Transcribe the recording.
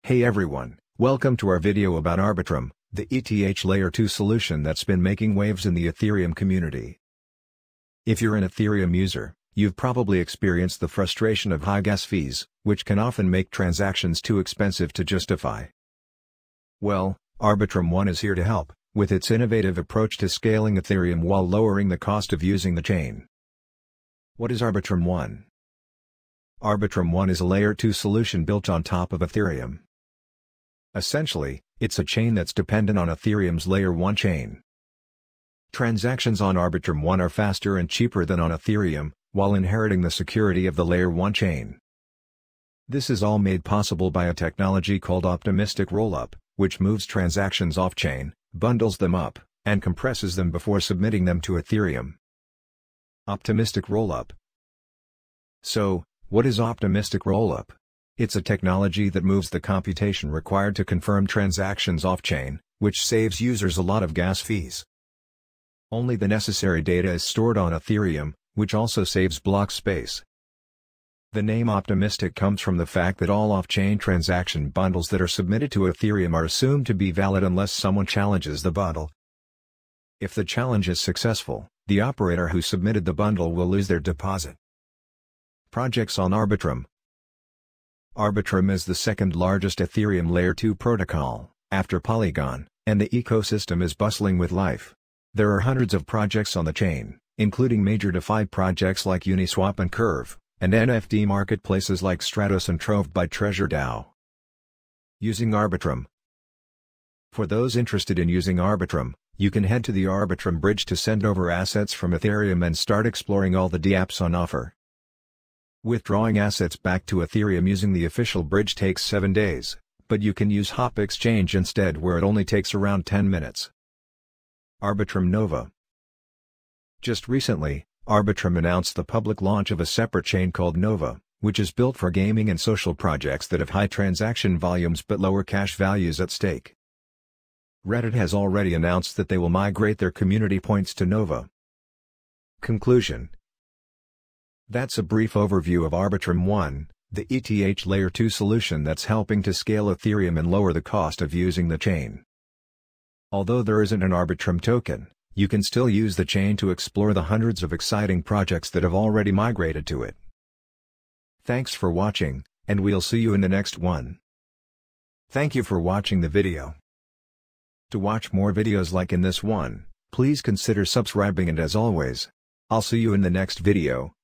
Hey everyone, welcome to our video about Arbitrum, the ETH Layer 2 solution that's been making waves in the Ethereum community. If you're an Ethereum user, you've probably experienced the frustration of high gas fees, which can often make transactions too expensive to justify. Well, Arbitrum One is here to help, with its innovative approach to scaling Ethereum while lowering the cost of using the chain. What is Arbitrum One? Arbitrum One is a Layer 2 solution built on top of Ethereum. Essentially, it's a chain that's dependent on Ethereum's Layer 1 chain. Transactions on Arbitrum One are faster and cheaper than on Ethereum, while inheriting the security of the Layer 1 chain. This is all made possible by a technology called optimistic rollup, which moves transactions off-chain, bundles them up, and compresses them before submitting them to Ethereum. Optimistic rollup. So, what is optimistic rollup? It's a technology that moves the computation required to confirm transactions off-chain, which saves users a lot of gas fees. Only the necessary data is stored on Ethereum, which also saves block space. The name optimistic comes from the fact that all off-chain transaction bundles that are submitted to Ethereum are assumed to be valid unless someone challenges the bundle. If the challenge is successful, the operator who submitted the bundle will lose their deposit. Projects on Arbitrum. Arbitrum is the second largest Ethereum Layer 2 protocol, after Polygon, and the ecosystem is bustling with life. There are hundreds of projects on the chain, including major DeFi projects like Uniswap and Curve, and NFT marketplaces like Stratos and Trove by TreasureDAO. Using Arbitrum. For those interested in using Arbitrum, you can head to the Arbitrum bridge to send over assets from Ethereum and start exploring all the dApps on offer. Withdrawing assets back to Ethereum using the official bridge takes 7 days, but you can use Hop Exchange instead where it only takes around 10 minutes. Arbitrum Nova. Just recently, Arbitrum announced the public launch of a separate chain called Nova, which is built for gaming and social projects that have high transaction volumes but lower cash values at stake. Reddit has already announced that they will migrate their community points to Nova. Conclusion. That's a brief overview of Arbitrum One, the ETH Layer 2 solution that's helping to scale Ethereum and lower the cost of using the chain. Although there isn't an Arbitrum token, you can still use the chain to explore the hundreds of exciting projects that have already migrated to it. Thanks for watching, and we'll see you in the next one. Thank you for watching the video. To watch more videos like in this one, please consider subscribing, and as always, I'll see you in the next video.